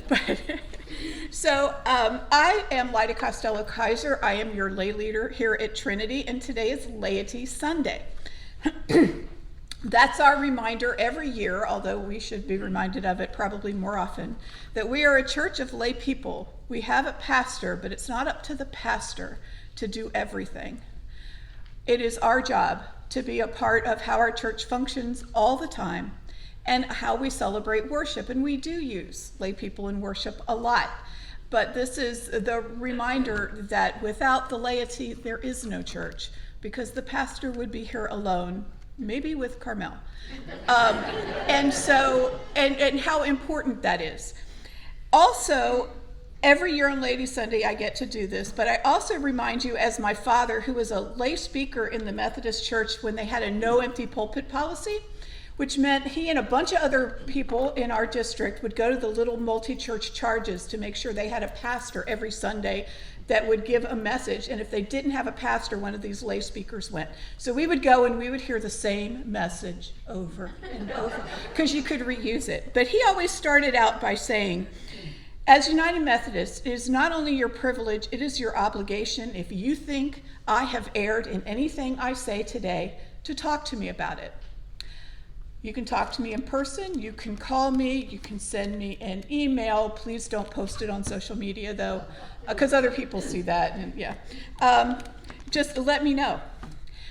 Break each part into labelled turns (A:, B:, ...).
A: But so I am Laity Costello-Kaiser. I am your lay leader here at Trinity, and today is Laity Sunday. That's our reminder every year, although we should be reminded of it probably more often, that we are a church of lay people. We have a pastor, but it's not up to the pastor to do everything. It is our job to be a part of how our church functions all the time and how we celebrate worship. And we do use lay people in worship a lot. But this is the reminder that without the laity, there is no church, because the pastor would be here alone, maybe with Carmel. And how important that is. Also, every year on Laity Sunday, I get to do this, but I also remind you, as my father, who was a lay speaker in the Methodist Church when they had a no empty pulpit policy, which meant he and a bunch of other people in our district would go to the little multi-church charges to make sure they had a pastor every Sunday that would give a message. And if they didn't have a pastor, one of these lay speakers went. So we would go and we would hear the same message over and over, because you could reuse it. But he always started out by saying, as United Methodists, it is not only your privilege, it is your obligation, if you think I have erred in anything I say today, to talk to me about it. You can talk to me in person, you can call me, you can send me an email. Please don't post it on social media, though, because other people see that, and just let me know.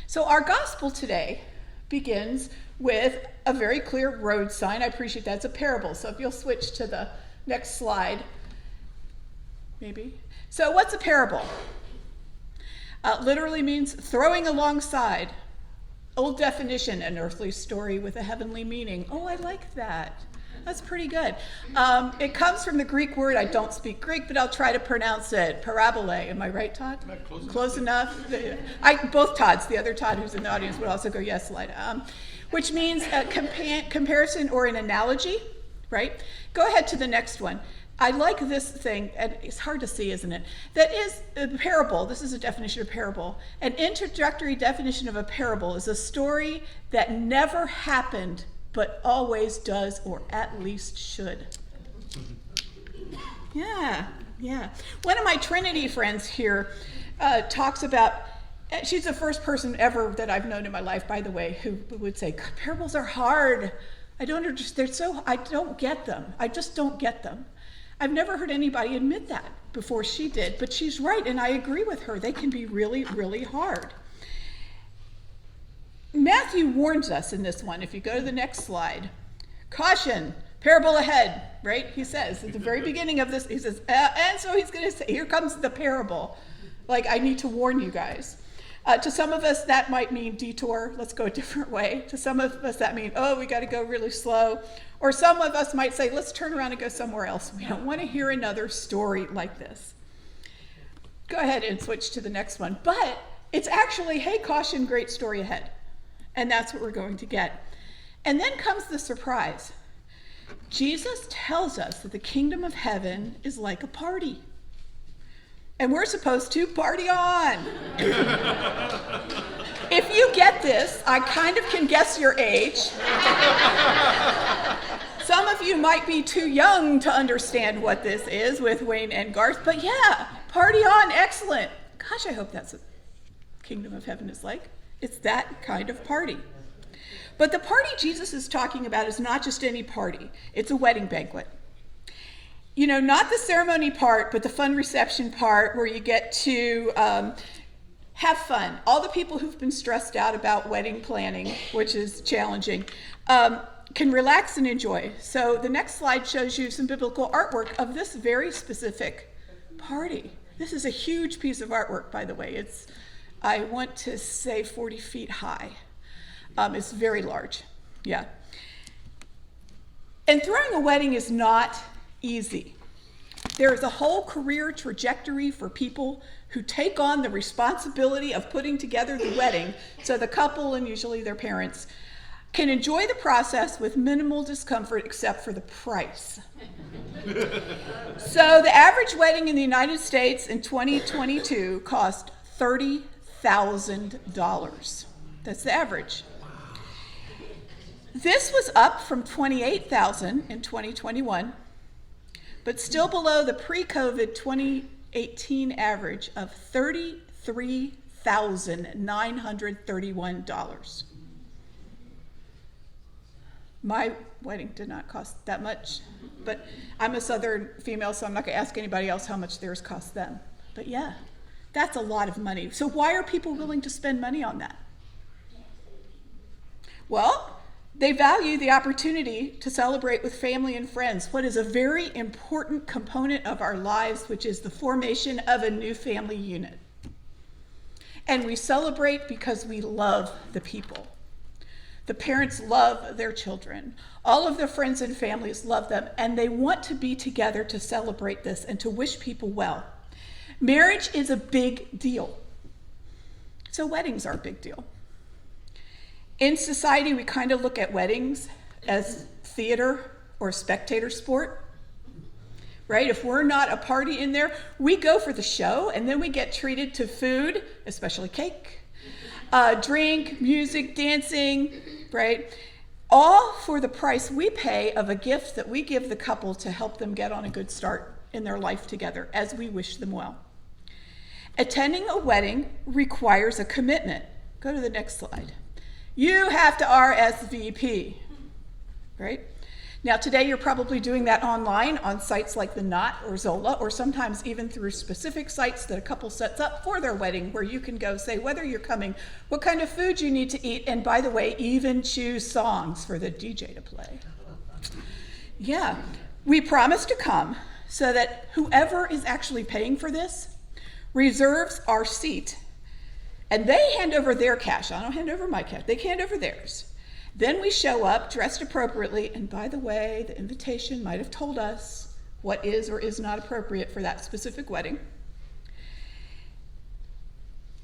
A: So our gospel today begins with a very clear road sign. I appreciate that's a parable, so if you'll switch to the next slide, maybe. So what's a parable? Literally means throwing alongside. Old definition, an earthly story with a heavenly meaning. Oh, I like that. That's pretty good. It comes from the Greek word, I don't speak Greek, but I'll try to pronounce it, parabole. Am I right, Todd? Close enough? Both Todds, the other Todd who's in the audience would also go, yes, Lida. Which means a comparison or an analogy, right? Go ahead to the next one. I like this thing, and it's hard to see, isn't it? That is a parable. This is a definition of parable. An introductory definition of a parable is a story that never happened, but always does, or at least should. Yeah. One of my Trinity friends here talks about, she's the first person ever that I've known in my life, by the way, who would say, parables are hard. I don't understand. I don't get them. I just don't get them. I've never heard anybody admit that before she did, but she's right, and I agree with her. They can be really, really hard. Matthew warns us in this one. If you go to the next slide, caution, parable ahead, right? He says at the very beginning of this, he says, and so he's going to say, here comes the parable. Like, I need to warn you guys. To some of us, that might mean detour. Let's go a different way. To some of us, that means, we got to go really slow. Or some of us might say, let's turn around and go somewhere else. We don't want to hear another story like this. Go ahead and switch to the next one. But it's actually, hey, caution, great story ahead. And that's what we're going to get. And then comes the surprise. Jesus tells us that the kingdom of heaven is like a party. And we're supposed to party on. If you get this, I kind of can guess your age. Some of you might be too young to understand what this is with Wayne and Garth, but yeah, party on, excellent. Gosh, I hope that's what kingdom of heaven is like. It's that kind of party. But the party Jesus is talking about is not just any party. It's a wedding banquet. You know, not the ceremony part, but the fun reception part where you get to have fun. All the people who've been stressed out about wedding planning, which is challenging, can relax and enjoy. So the next slide shows you some biblical artwork of this very specific party. This is a huge piece of artwork, by the way. It's, I want to say 40 feet high. It's very large, yeah. And throwing a wedding is not easy. There is a whole career trajectory for people who take on the responsibility of putting together the wedding so the couple, and usually their parents, can enjoy the process with minimal discomfort except for the price. So the average wedding in the United States in 2022 cost $30,000. That's the average. This was up from $28,000 in 2021. but still below the pre-COVID 2018 average of $33,931. My wedding did not cost that much, but I'm a Southern female, so I'm not going to ask anybody else how much theirs cost them. But yeah, that's a lot of money. So why are people willing to spend money on that? Well, they value the opportunity to celebrate with family and friends, what is a very important component of our lives, which is the formation of a new family unit. And we celebrate because we love the people. The parents love their children. All of their friends and families love them, and they want to be together to celebrate this and to wish people well. Marriage is a big deal. So weddings are a big deal. In society, we kind of look at weddings as theater or spectator sport, right? If we're not a party in there, we go for the show, and then we get treated to food, especially cake, drink, music, dancing, right? All for the price we pay of a gift that we give the couple to help them get on a good start in their life together as we wish them well. Attending a wedding requires a commitment. Go to the next slide. You have to RSVP, right? Now today you're probably doing that online on sites like the Knot or Zola, or sometimes even through specific sites that a couple sets up for their wedding, where you can go say whether you're coming, what kind of food you need to eat, and by the way, even choose songs for the DJ to play. Yeah, we promise to come so that whoever is actually paying for this reserves our seat, and they hand over their cash. I don't hand over my cash, they hand over theirs. Then we show up dressed appropriately, and by the way, the invitation might have told us what is or is not appropriate for that specific wedding.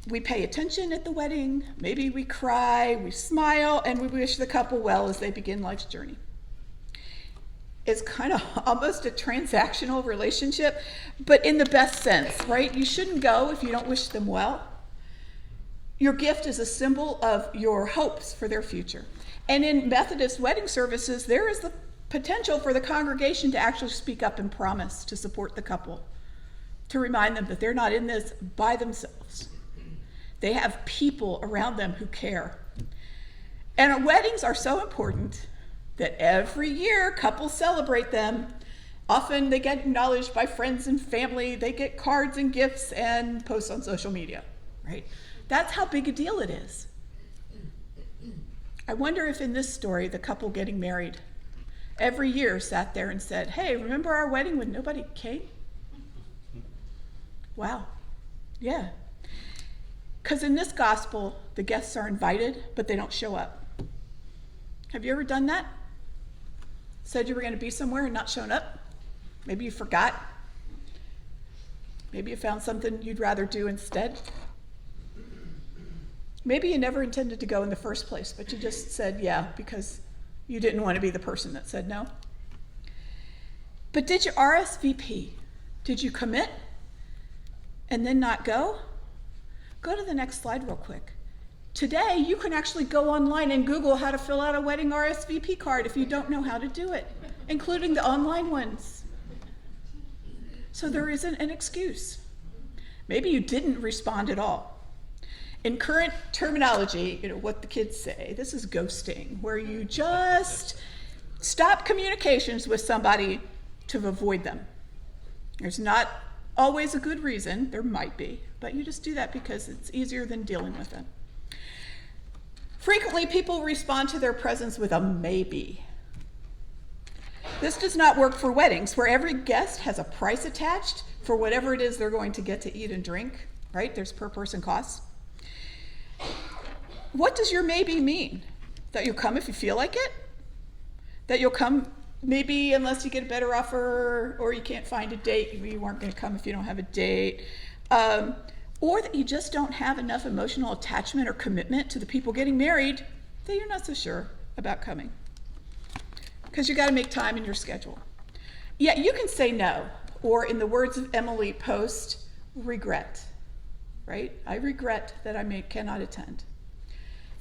A: We pay attention at the wedding, maybe we cry, we smile, and we wish the couple well as they begin life's journey. It's kind of almost a transactional relationship, but in the best sense, right? You shouldn't go if you don't wish them well. Your gift is a symbol of your hopes for their future. And in Methodist wedding services, there is the potential for the congregation to actually speak up and promise to support the couple, to remind them that they're not in this by themselves. They have people around them who care. And our weddings are so important that every year couples celebrate them. Often they get acknowledged by friends and family. They get cards and gifts and posts on social media, right? That's how big a deal it is. I wonder if in this story, the couple getting married every year sat there and said, hey, remember our wedding when nobody came? Wow. Yeah. Because in this gospel, the guests are invited, but they don't show up. Have you ever done that? Said you were going to be somewhere and not shown up? Maybe you forgot. Maybe you found something you'd rather do instead. Maybe you never intended to go in the first place, but you just said yeah because you didn't want to be the person that said no. But did you RSVP? Did you commit and then not go? Go to the next slide real quick. Today, you can actually go online and Google how to fill out a wedding RSVP card if you don't know how to do it, including the online ones. So there isn't an excuse. Maybe you didn't respond at all. In current terminology, what the kids say, this is ghosting, where you just stop communications with somebody to avoid them. There's not always a good reason, there might be, but you just do that because it's easier than dealing with them. Frequently, people respond to their presence with a maybe. This does not work for weddings, where every guest has a price attached for whatever it is they're going to get to eat and drink, right? There's per person costs. What does your maybe mean? That you'll come if you feel like it? That you'll come maybe unless you get a better offer or you can't find a date, you aren't going to come if you don't have a date. Or that you just don't have enough emotional attachment or commitment to the people getting married that you're not so sure about coming. Because you got to make time in your schedule. Yeah, you can say no, or in the words of Emily Post, regret, right? I regret that I cannot attend.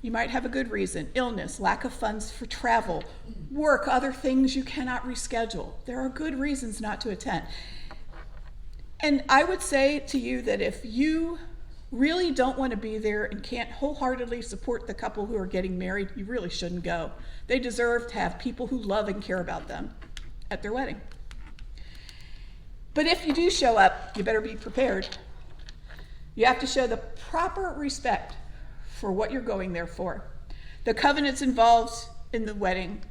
A: You might have a good reason: illness, lack of funds for travel, work, other things you cannot reschedule. There are good reasons not to attend. And I would say to you that if you really don't want to be there and can't wholeheartedly support the couple who are getting married, you really shouldn't go. They deserve to have people who love and care about them at their wedding. But if you do show up, you better be prepared. You have to show the proper respect for what you're going there for, the covenants involved in the wedding,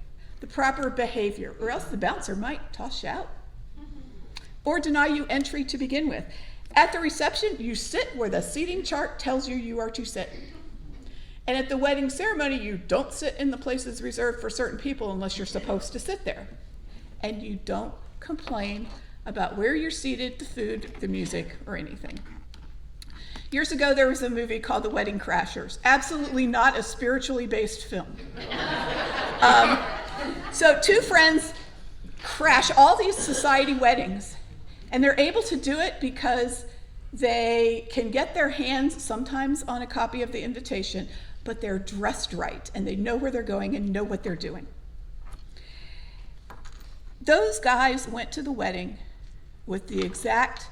A: the proper behavior, or else the bouncer might toss you out or deny you entry to begin with. At the reception, you sit where the seating chart tells you you are to sit. And at the wedding ceremony, you don't sit in the places reserved for certain people unless you're supposed to sit there. And you don't complain about where you're seated, the food, the music, or anything. Years ago, there was a movie called The Wedding Crashers. Absolutely not a spiritually based film. So two friends crash all these society weddings, and they're able to do it because they can get their hands sometimes on a copy of the invitation, but they're dressed right, and they know where they're going and know what they're doing. Those guys went to the wedding with the exact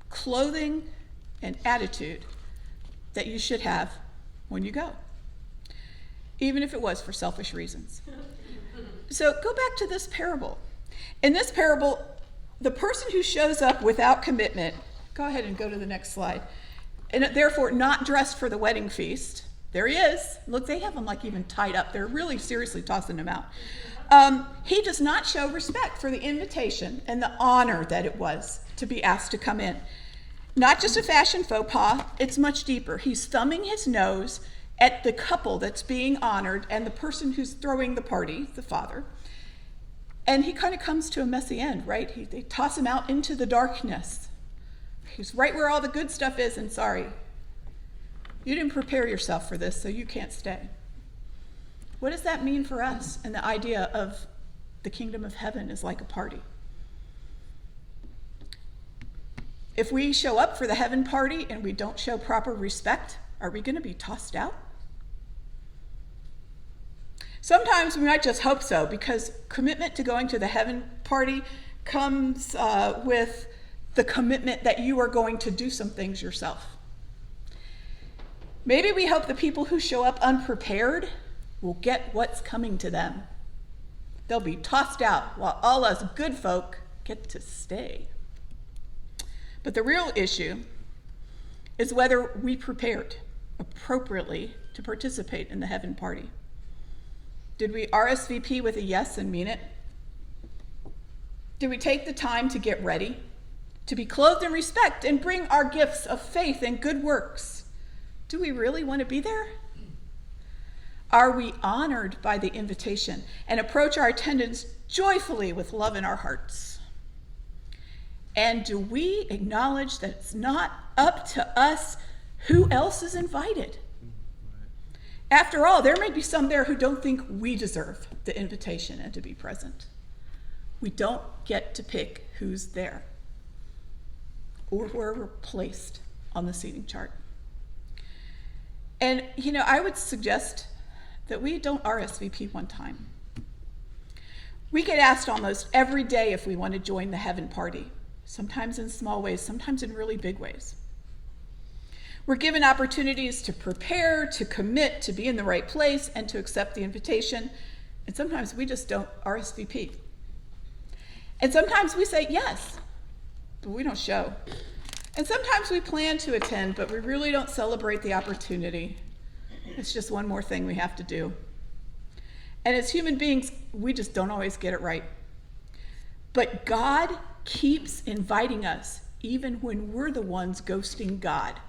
A: clothing and attitude that you should have when you go, even if it was for selfish reasons. So go back to this parable. In this parable, the person who shows up without commitment, go ahead and go to the next slide, and therefore not dressed for the wedding feast, there he is. Look, they have him like even tied up. They're really seriously tossing him out. He does not show respect for the invitation and the honor that it was to be asked to come in. Not just a fashion faux pas, it's much deeper. He's thumbing his nose at the couple that's being honored and the person who's throwing the party, the father. And he kind of comes to a messy end, right? They toss him out into the darkness. He's right where all the good stuff is, and sorry, you didn't prepare yourself for this, so you can't stay. What does that mean for us and the idea of the kingdom of heaven is like a party? If we show up for the heaven party and we don't show proper respect, are we going to be tossed out? Sometimes we might just hope so, because commitment to going to the heaven party comes with the commitment that you are going to do some things yourself. Maybe we hope the people who show up unprepared will get what's coming to them. They'll be tossed out while all us good folk get to stay. But the real issue is whether we prepared appropriately to participate in the heaven party. Did we RSVP with a yes and mean it? Did we take the time to get ready, to be clothed in respect and bring our gifts of faith and good works? Do we really want to be there? Are we honored by the invitation and approach our attendance joyfully with love in our hearts? And do we acknowledge that it's not up to us who else is invited? After all, there may be some there who don't think we deserve the invitation and to be present. We don't get to pick who's there or where we're placed on the seating chart. And, I would suggest that we don't RSVP one time. We get asked almost every day if we want to join the heaven party, sometimes in small ways, sometimes in really big ways. We're given opportunities to prepare, to commit, to be in the right place, and to accept the invitation. And sometimes we just don't RSVP. And sometimes we say yes, but we don't show. And sometimes we plan to attend, but we really don't celebrate the opportunity. It's just one more thing we have to do. And as human beings, we just don't always get it right. But God keeps inviting us, even when we're the ones ghosting God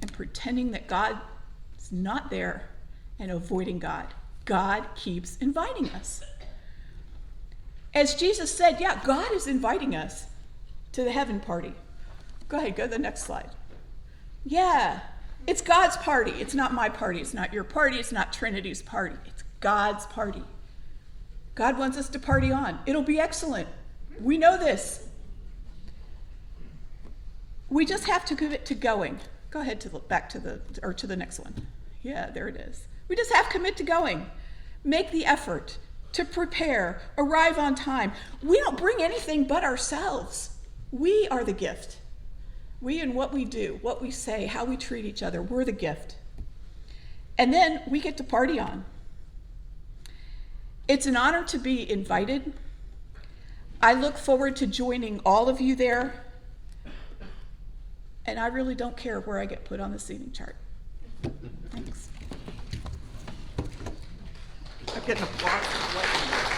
A: and pretending that God is not there and avoiding God. God keeps inviting us. As Jesus said, God is inviting us to the heaven party. Go ahead, go to the next slide. Yeah, it's God's party. It's not my party. It's not your party. It's not Trinity's party. It's God's party. God wants us to party on. It'll be excellent. We know this. We just have to commit to going Go ahead to the next one. Yeah, there it is. We just have commit to going. Make the effort to prepare, arrive on time. We don't bring anything but ourselves. We are the gift. We and what we do, what we say, how we treat each other, we're the gift. And then we get to party on. It's an honor to be invited. I look forward to joining all of you there. And I really don't care where I get put on the seating chart. Thanks.
B: I'm getting applause.